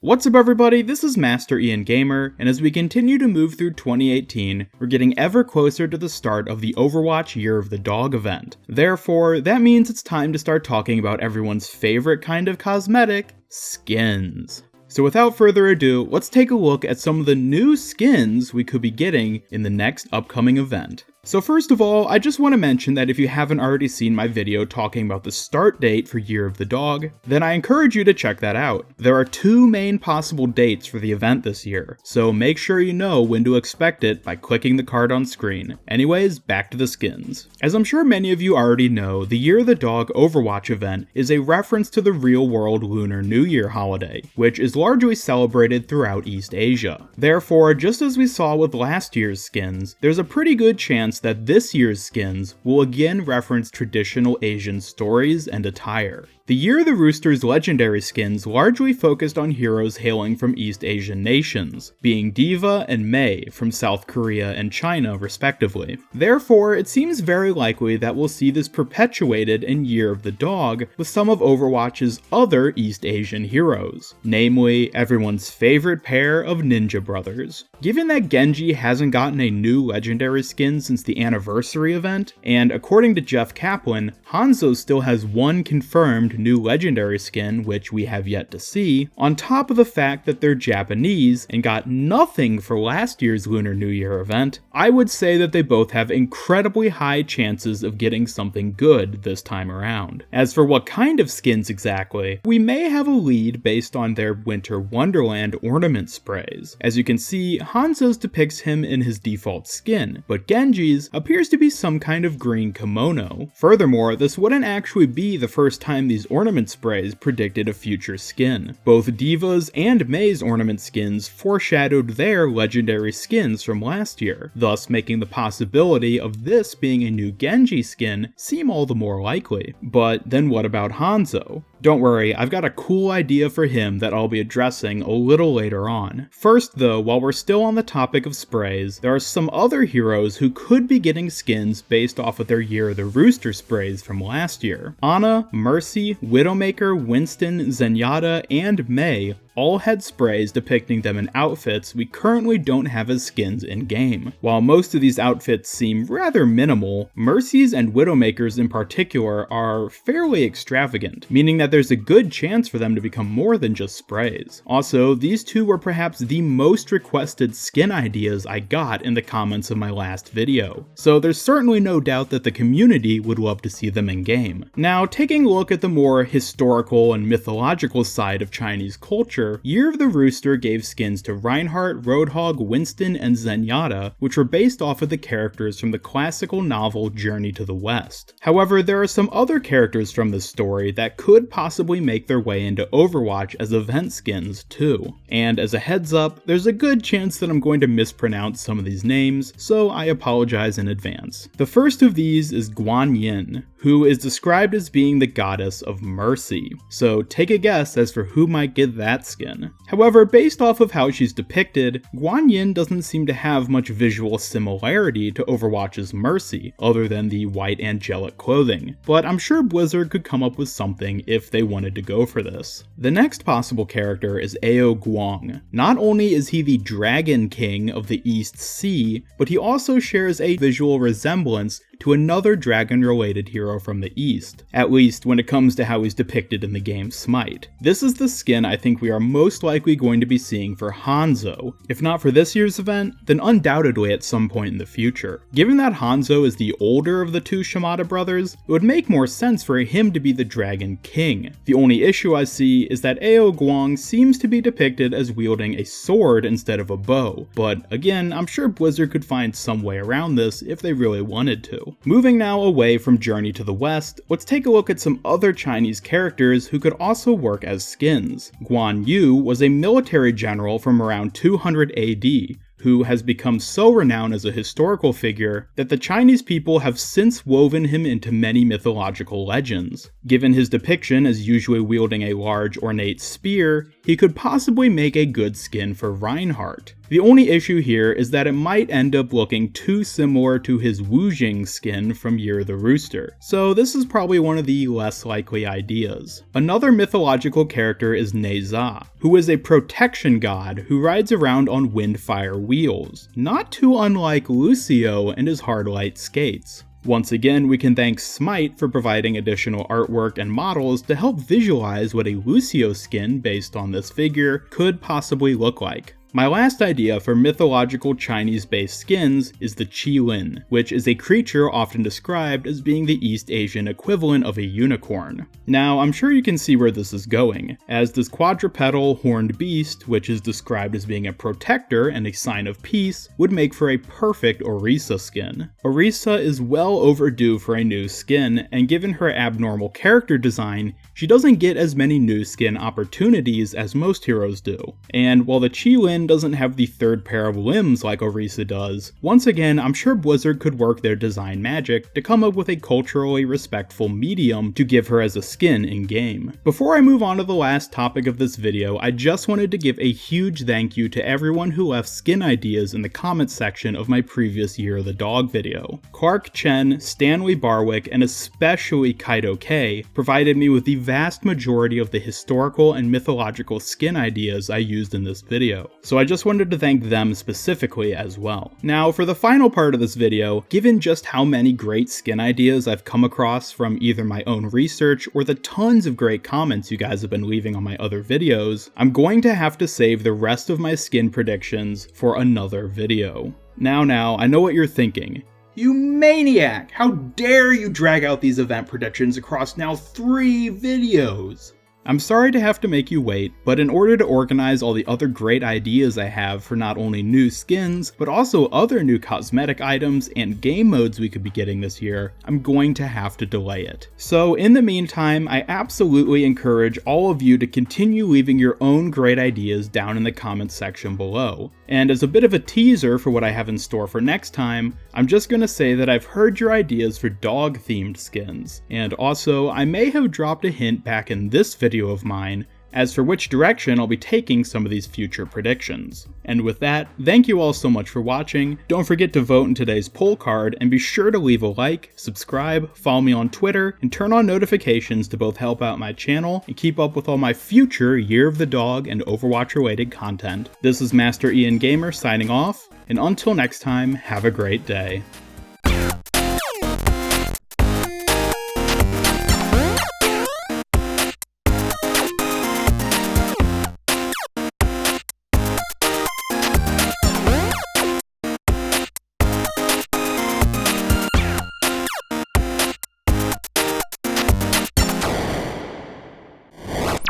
What's up everybody, this is Master Ian Gamer, and as we continue to move through 2018, we're getting ever closer to the start of the Overwatch Year of the Dog event. Therefore, that means it's time to start talking about everyone's favorite kind of cosmetic, skins. So without further ado, let's take a look at some of the new skins we could be getting in the next upcoming event. So first of all, I just want to mention that if you haven't already seen my video talking about the start date for Year of the Dog, then I encourage you to check that out. There are two main possible dates for the event this year, so make sure you know when to expect it by clicking the card on screen. Anyways, back to the skins. As I'm sure many of you already know, the Year of the Dog Overwatch event is a reference to the real-world Lunar New Year holiday, which is largely celebrated throughout East Asia. Therefore, just as we saw with last year's skins, there's a pretty good chance that this year's skins will again reference traditional Asian stories and attire. The Year of the Rooster's legendary skins largely focused on heroes hailing from East Asian nations, being D.Va and Mei from South Korea and China respectively. Therefore, it seems very likely that we'll see this perpetuated in Year of the Dog with some of Overwatch's other East Asian heroes, namely everyone's favorite pair of ninja brothers. Given that Genji hasn't gotten a new legendary skin since the anniversary event, and according to Jeff Kaplan, Hanzo still has one confirmed new legendary skin which we have yet to see, on top of the fact that they're Japanese and got nothing for last year's Lunar New Year event, I would say that they both have incredibly high chances of getting something good this time around. As for what kind of skins exactly, we may have a lead based on their Winter Wonderland ornament sprays. As you can see, Hanzo's depicts him in his default skin, but Genji's appears to be some kind of green kimono. Furthermore, this wouldn't actually be the first time these ornament sprays predicted a future skin. Both D.Va's and Mei's ornament skins foreshadowed their legendary skins from last year, thus making the possibility of this being a new Genji skin seem all the more likely. But then what about Hanzo? Don't worry, I've got a cool idea for him that I'll be addressing a little later on. First though, while we're still on the topic of sprays, there are some other heroes who could be getting skins based off of their Year of the Rooster sprays from last year. Ana, Mercy, Widowmaker, Winston, Zenyatta, and Mei all had sprays depicting them in outfits we currently don't have as skins in-game. While most of these outfits seem rather minimal, Mercy's and Widowmaker's in particular are fairly extravagant, meaning that there's a good chance for them to become more than just sprays. Also, these two were perhaps the most requested skin ideas I got in the comments of my last video, so there's certainly no doubt that the community would love to see them in-game. Now, taking a look at the more historical and mythological side of Chinese culture, Year of the Rooster gave skins to Reinhardt, Roadhog, Winston, and Zenyatta, which were based off of the characters from the classical novel Journey to the West. However, there are some other characters from this story that could possibly make their way into Overwatch as event skins too. And as a heads up, there's a good chance that I'm going to mispronounce some of these names, so I apologize in advance. The first of these is Guan Yin, who is described as being the goddess of mercy. So take a guess as for who might get that skin. However, based off of how she's depicted, Guan Yin doesn't seem to have much visual similarity to Overwatch's Mercy, other than the white angelic clothing, but I'm sure Blizzard could come up with something if they wanted to go for this. The next possible character is Ao Guang. Not only is he the Dragon King of the East Sea, but he also shares a visual resemblance to another dragon-related hero from the East, at least when it comes to how he's depicted in the game Smite. This is the skin I think we are most likely going to be seeing for Hanzo. If not for this year's event, then undoubtedly at some point in the future. Given that Hanzo is the older of the two Shimada brothers, it would make more sense for him to be the Dragon King. The only issue I see is that Ao Guang seems to be depicted as wielding a sword instead of a bow, but again, I'm sure Blizzard could find some way around this if they really wanted to. Moving now away from Journey to the West, let's take a look at some other Chinese characters who could also work as skins. Guan Yu was a military general from around 200 AD, who has become so renowned as a historical figure that the Chinese people have since woven him into many mythological legends. Given his depiction as usually wielding a large ornate spear, he could possibly make a good skin for Reinhardt. The only issue here is that it might end up looking too similar to his Wujing skin from Year of the Rooster, so this is probably one of the less likely ideas. Another mythological character is Neza, who is a protection god who rides around on windfire wheels, not too unlike Lucio and his hard light skates. Once again, we can thank Smite for providing additional artwork and models to help visualize what a Lucio skin based on this figure could possibly look like. My last idea for mythological Chinese-based skins is the Qilin, which is a creature often described as being the East Asian equivalent of a unicorn. Now, I'm sure you can see where this is going, as this quadrupedal horned beast, which is described as being a protector and a sign of peace, would make for a perfect Orisa skin. Orisa is well overdue for a new skin, and given her abnormal character design, she doesn't get as many new skin opportunities as most heroes do. And while the Qilin doesn't have the third pair of limbs like Orisa does, once again, I'm sure Blizzard could work their design magic to come up with a culturally respectful medium to give her as a skin in-game. Before I move on to the last topic of this video, I just wanted to give a huge thank you to everyone who left skin ideas in the comments section of my previous Year of the Dog video. Clark Chen, Stanley Barwick, and especially Kaido K provided me with the vast majority of the historical and mythological skin ideas I used in this video, so I just wanted to thank them specifically as well. Now, for the final part of this video, given just how many great skin ideas I've come across from either my own research or the tons of great comments you guys have been leaving on my other videos, I'm going to have to save the rest of my skin predictions for another video. Now, I know what you're thinking. You maniac! How dare you drag out these event predictions across now 3 videos? I'm sorry to have to make you wait, but in order to organize all the other great ideas I have for not only new skins, but also other new cosmetic items and game modes we could be getting this year, I'm going to have to delay it. So in the meantime, I absolutely encourage all of you to continue leaving your own great ideas down in the comments section below. And as a bit of a teaser for what I have in store for next time, I'm just going to say that I've heard your ideas for dog-themed skins, and also I may have dropped a hint back in this video of mine as for which direction I'll be taking some of these future predictions. And with that, thank you all so much for watching. Don't forget to vote in today's poll card, and be sure to leave a like, subscribe, follow me on Twitter, and turn on notifications to both help out my channel and keep up with all my future Year of the Dog and Overwatch related content. This is Master Ian Gamer signing off, and until next time, have a great day.